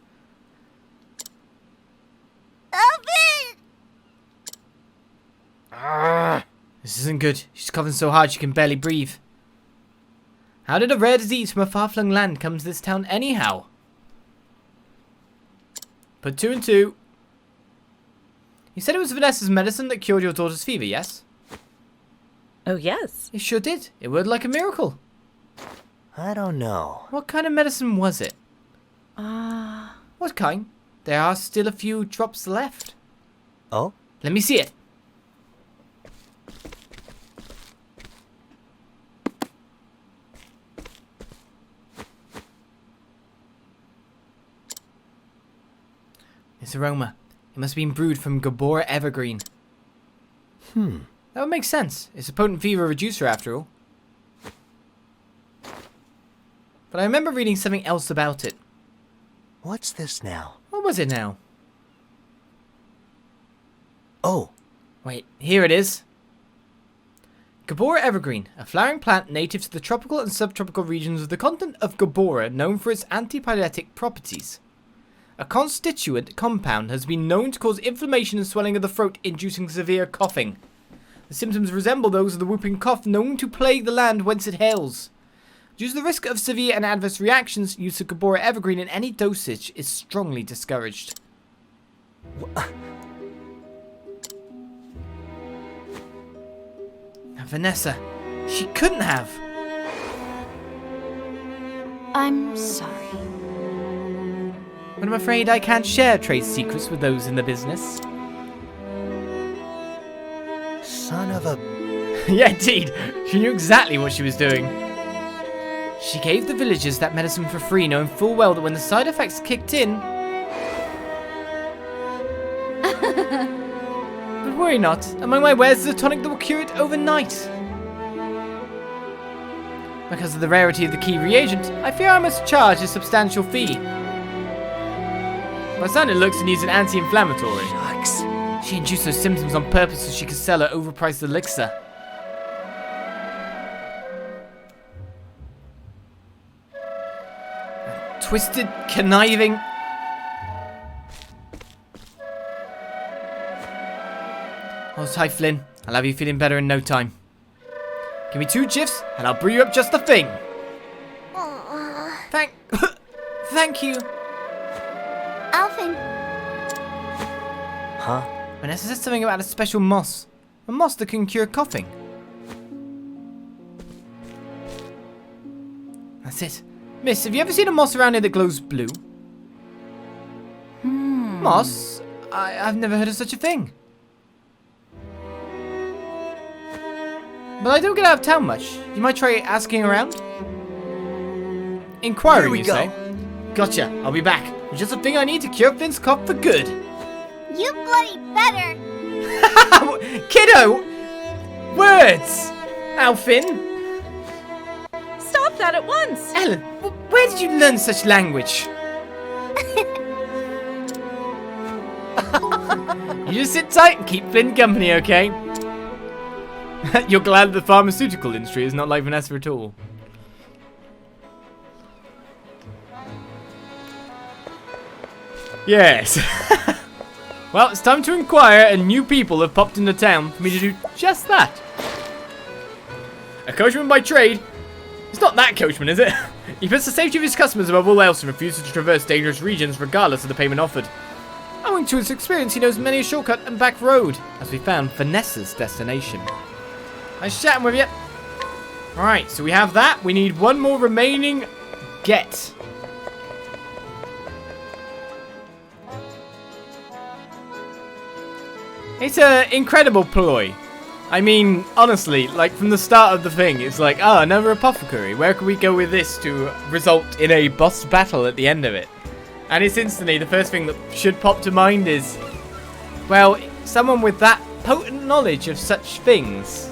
Alfyn! This isn't good. She's coughing so hard she can barely breathe. How did a rare disease from a far-flung land come to this town anyhow? Put 2 and 2. You said it was Vanessa's medicine that cured your daughter's fever, yes? Oh, yes. It sure did. It worked like a miracle. I don't know. What kind of medicine was it? What kind? There are still a few drops left. Oh? Let me see it. This aroma. It must have been brewed from Gabora evergreen. That would make sense. It's a potent fever reducer after all. But I remember reading something else about it. What's this now? What was it now? Oh. Wait, here it is. Gabora evergreen, a flowering plant native to the tropical and subtropical regions of the continent of Gabora, known for its antipyretic properties. A constituent compound has been known to cause inflammation and swelling of the throat, inducing severe coughing. The symptoms resemble those of the whooping cough known to plague the land whence it hails. Due to the risk of severe and adverse reactions, use of Gabora evergreen in any dosage is strongly discouraged. Now, Vanessa, she couldn't have. I'm sorry. But I'm afraid I can't share trade secrets with those in the business. Son of a... Yeah, indeed. She knew exactly what she was doing. She gave the villagers that medicine for free, knowing full well that when the side effects kicked in... But worry not. Among my wares is a tonic that will cure it overnight. Because of the rarity of the key reagent, I fear I must charge a substantial fee. By the sound it looks, it needs an anti-inflammatory. Shucks. She induced those symptoms on purpose so she could sell her overpriced elixir. Twisted, conniving. Hold tight, Flynn. I'll have you feeling better in no time. Give me 2 gifs, and I'll brew you up just the thing. Thank you. Alfyn, Huh? Vanessa said something about a special moss. A moss that can cure coughing. That's it. Miss, have you ever seen a moss around here that glows blue? Moss? I've never heard of such a thing. But I don't get out of town much. You might try asking around? Inquiring, you say? Gotcha. I'll be back. It's just a thing I need to cure Finn's cough for good. You bloody better. Kiddo! Words! Alfyn! Stop that at once! Ellen, where did you learn such language? You just sit tight and keep Flynn company, okay? You're glad the pharmaceutical industry is not like Vanessa at all. Yes. Well, it's time to inquire, and new people have popped into town for me to do just that. A coachman by trade. It's not that coachman, is it? He puts the safety of his customers above all else and refuses to traverse dangerous regions regardless of the payment offered. Owing to his experience, he knows many a shortcut and back road, as we found Vanessa's destination. Nice chatting with you. Alright, so we have that. We need one more remaining get. It's an incredible ploy. I mean, honestly, like from the start of the thing, it's like, oh, another apothecary. Where can we go with this to result in a boss battle at the end of it? And it's instantly, the first thing that should pop to mind is, well, someone with that potent knowledge of such things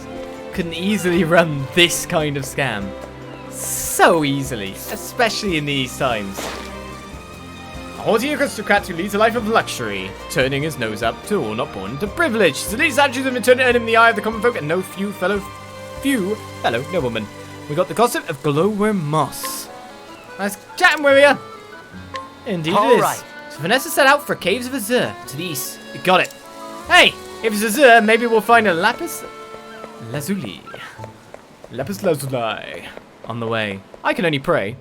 can easily run this kind of scam. So easily, especially in these times. A haughty aristocrat who leads a life of luxury, turning his nose up to all not born to privilege. So these attitudes have been turned to earn him the eye of the common folk and no few fellow noblemen. We got the gossip of glowworm moss. Nice chatting with you. Indeed it is. Right. So Vanessa set out for Caves of Azure to the east. You got it. Hey, if it's Azure, maybe we'll find a lapis lazuli. Lapis lazuli on the way. I can only pray.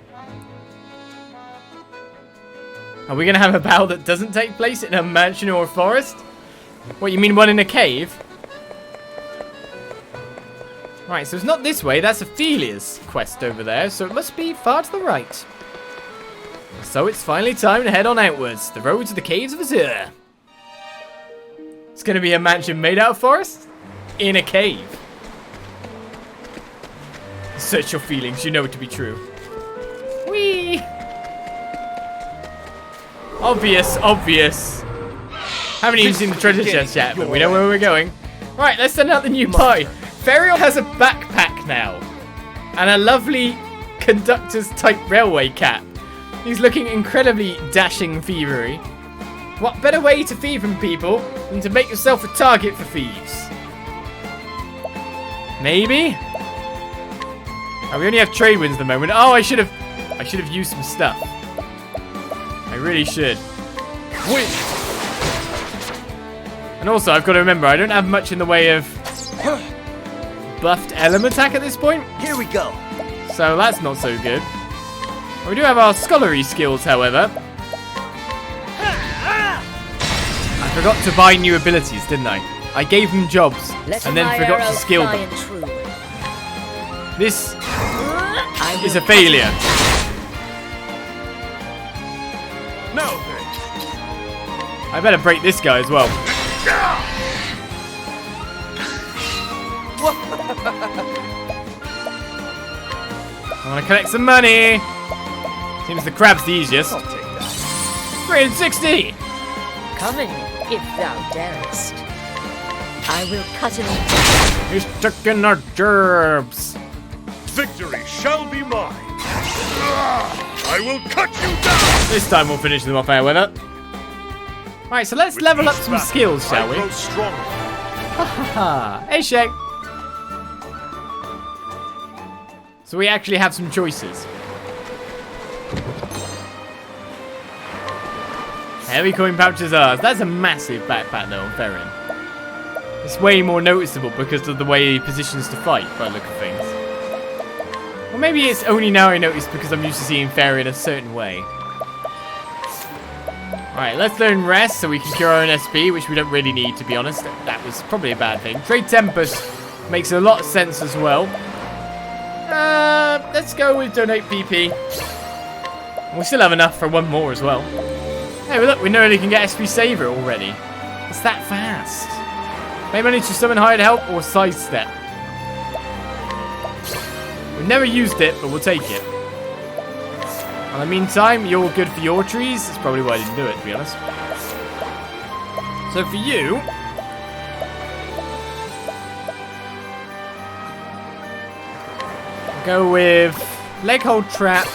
Are we going to have a battle that doesn't take place in a mansion or a forest? What, you mean one in a cave? Right, so it's not this way. That's Ophelia's quest over there, so it must be far to the right. So it's finally time to head on outwards. The road to the Caves of Azure. It's going to be a mansion made out of forest? In a cave. Search your feelings. You know it to be true. Whee! Obvious, obvious. Haven't even seen the treasure chest yet, but we know where we're going. Right, let's send out the new party. Ferial has a backpack now. And a lovely conductor's type railway cap. He's looking incredibly dashing thievery. What better way to thieve from people than to make yourself a target for thieves? Maybe? Oh, we only have trade winds at the moment. Oh, I should have used some stuff. I really should. Wait. And also, I've got to remember, I don't have much in the way of buffed element attack at this point. Here we go. So that's not so good. We do have our scholarly skills, however. I forgot to buy new abilities, didn't I? I gave them jobs and then forgot to skill them. This is a failure. No. I better break this guy as well. I want to collect some money. Seems the crab's the easiest. I'll take that. 360. Come in, if thou darest. I will cut him. He's taking our gerbs. Victory shall be mine. I will cut you down. This time we'll finish them off, however. Right, so let's level up some skills, shall we? Haha. Hey, Shake. So we actually have some choices. Heavy coin pouch is ours. That's a massive backpack though on Ferrin. It's way more noticeable because of the way he positions to fight by the look of things. Or maybe it's only now I notice because I'm used to seeing Ferrin a certain way. Alright, let's learn rest so we can cure our own SP, which we don't really need, to be honest. That was probably a bad thing. Trade Tempest makes a lot of sense as well. Let's go with donate PP. We still have enough for one more as well. Hey, but look, we nearly can get SP Saver already. It's that fast. Maybe I need to summon Hired Help or Sidestep. We've never used it, but we'll take it. In the meantime, you're good for your trees. That's probably why I didn't do it, to be honest. So for you... I'll go with Leg Hold Trap.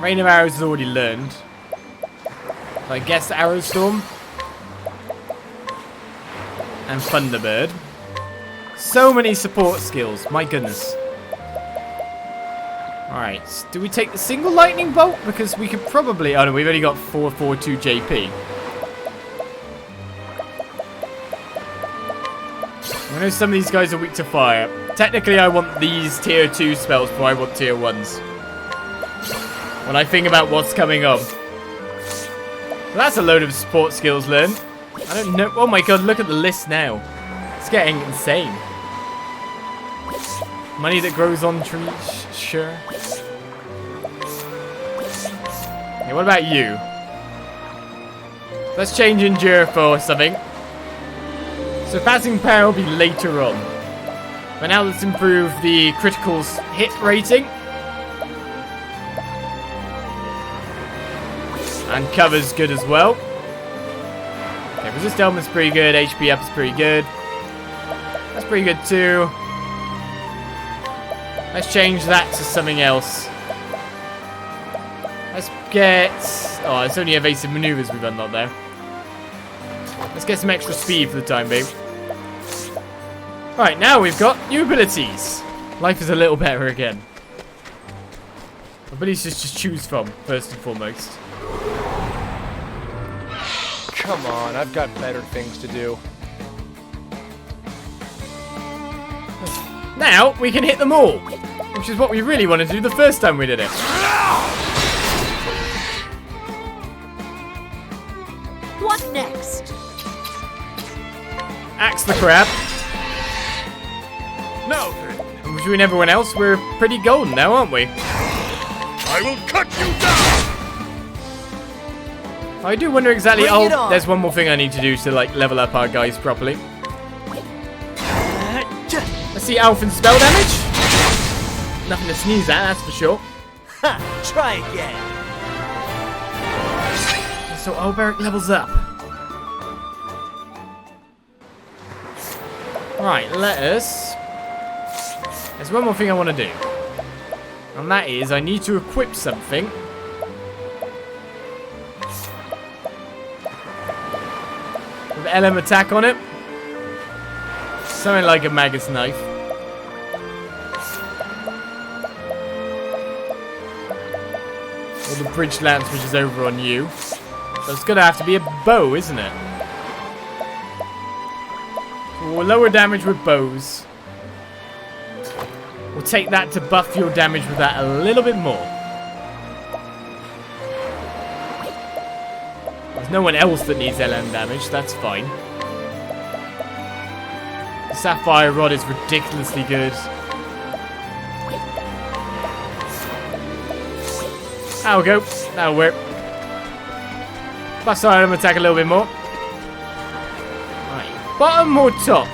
Rain of Arrows is already learned. So I guess Arrow Storm. And Thunderbird. So many support skills, my goodness. Alright, do we take the single lightning bolt? Because we could probably... Oh no, we've only got 442 JP. I know some of these guys are weak to fire. Technically I want these tier 2 spells before I want tier 1s. When I think about what's coming up. Well, that's a load of support skills learned. I don't know. Oh my god, look at the list now. It's getting insane. Money that grows on trees, sure. Okay, what about you? Let's change Endure for something. Surpassing Power will be later on. But now let's improve the criticals hit rating. And cover's good as well. Okay, resist element's pretty good. HP up is pretty good. That's pretty good too. Let's change that to something else. Let's get... Oh, it's only evasive maneuvers we've unlocked there. Let's get some extra speed for the time being. Right, now we've got new abilities. Life is a little better again. Abilities to just choose from, first and foremost. Come on, I've got better things to do. Now we can hit them all, which is what we really wanted to do the first time we did it. What next? Axe the crab. Now then, And between everyone else, we're pretty golden now, aren't we? I will cut you down! I do wonder exactly. Bring it Oh, on. there's one more thing I need to do to like level up our guys properly. Let's see Alfyn's spell damage. Nothing to sneeze at, that's for sure. Ha! Try again. So Alberic levels up. Right, there's one more thing I want to do. And that is, I need to equip something. With LM attack on it. Something like a Magus Knife. Or the Bridge Lance, which is over on you. So it's gonna have to be a bow, isn't it? We'll lower damage with bows. We'll take that to buff your damage with that a little bit more. There's no one else that needs LM damage, that's fine. The Sapphire Rod is ridiculously good. That'll go. That'll work. Plus item attack a little bit more. Right. Bottom or top?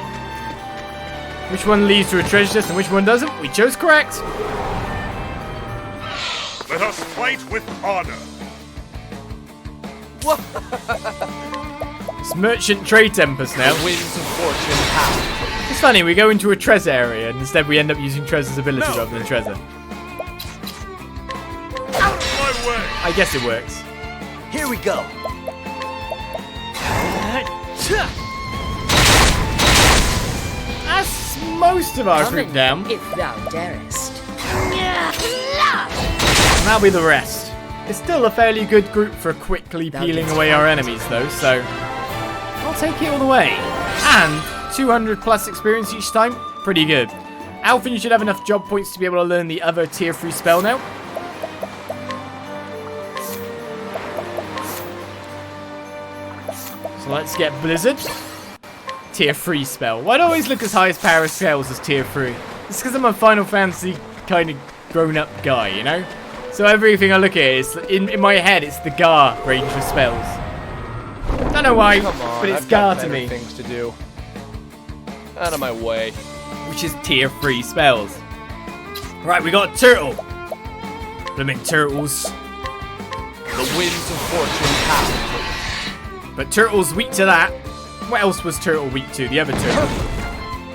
Which one leads to a treasure chest and which one doesn't? We chose correct. Let us fight with honor. It's Merchant Trade Tempest now. Winds of fortune power. It's funny, we go into a Trezor area and instead we end up using Trezor's ability No. rather than Trezor. Out of my way! I guess it works. Here we go. That's most of our group down. If thou darest. And that'll be the rest. It's still a fairly good group for quickly peeling away our enemies though, so I'll take it all the way. And 200 plus experience each time, pretty good. Alfyn, you should have enough job points to be able to learn the other tier 3 spell now. So let's get Blizzard. Tier 3 spell. Why do I always look as high as power scales as tier 3? It's because I'm a Final Fantasy kind of grown-up guy, you know? So everything I look at is, in my head, it's the Gar range of spells. Don't know why, Come on, but it's I've Gar got to better me. things to do. Out of my way. Which is tier 3 spells. Right, we got Turtle. Blooming turtles. The winds of fortune howl. But Turtle's weak to that. What else was Turtle weak to? The other Turtle.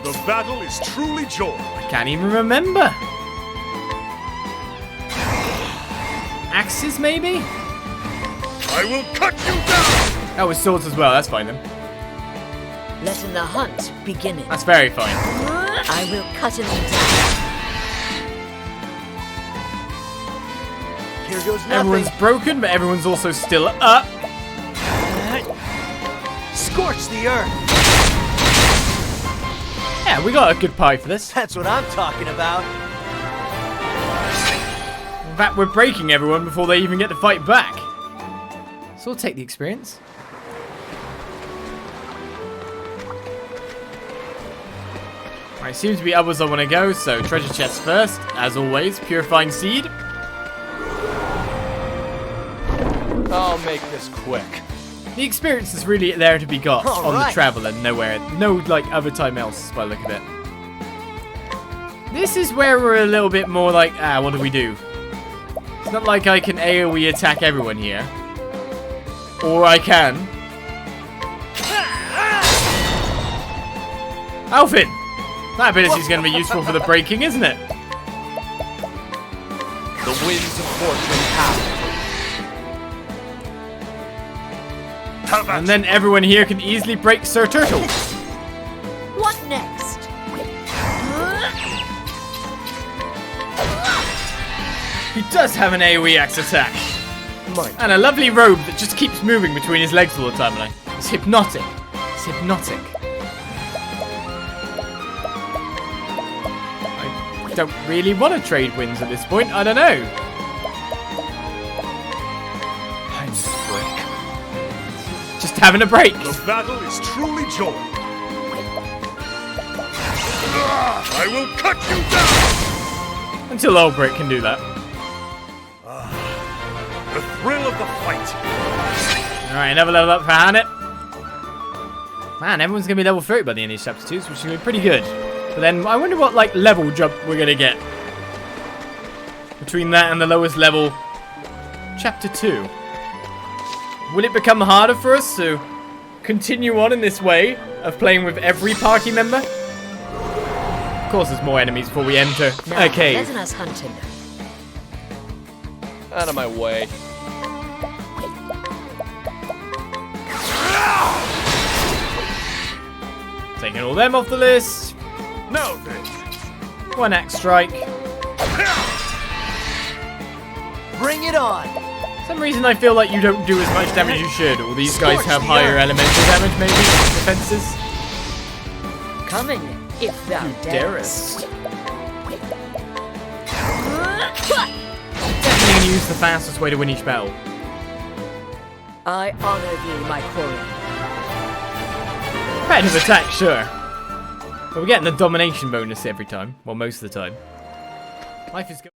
The battle is truly joy. I can't even remember. Axes, maybe? I will cut you down! Oh, with swords as well. That's fine then. Letting the hunt begin. That's very fine. I will cut him down. Here goes nothing. Everyone's broken, but everyone's also still up. Scorch the earth. Yeah, we got a good pie for this. That's what I'm talking about. In fact, we're breaking everyone before they even get to fight back. So we'll take the experience. Right, seems to be others I want to go, so treasure chest first, as always. Purifying seed. I'll make this quick. The experience is really there to be got on the right. Traveller, nowhere, no like other time else by the look of it. This is where we're a little bit more like, what do we do? It's not like I can AoE attack everyone here. Or I can. Alfyn! That ability's going to be useful for the breaking, isn't it? The winds of fortune howl. And then everyone here can easily break Sir Turtle. What next? He does have an AoE axe attack. Mine. And a lovely robe that just keeps moving between his legs all the time. And it's hypnotic. It's hypnotic. I don't really want to trade wins at this point. I don't know. I'm frick. Just having a break. The battle is truly joy. I will cut you down! Until old Brick can do that. The thrill of the fight. Alright, another level up for Hannah. Man, everyone's going to be level 30 by the end of these chapter 2s, which is going to be pretty good. But then, I wonder what, like, level jump we're going to get. Between that and the lowest level, chapter 2. Will it become harder for us to continue on in this way of playing with every party member? Of course, there's more enemies before we enter Now, a cave. letting us hunt him. Out of my way. Taking all them off the list. Now then. One axe strike. Bring it on. For some reason I feel like you don't do as much damage as you should, or these guys have higher elemental damage maybe, defenses. Coming, if thou darest. Definitely gonna use the fastest way to win each battle. I honor thee, my quarry. Competitive attack, sure. But we're getting the domination bonus every time. Well, most of the time. Life is good.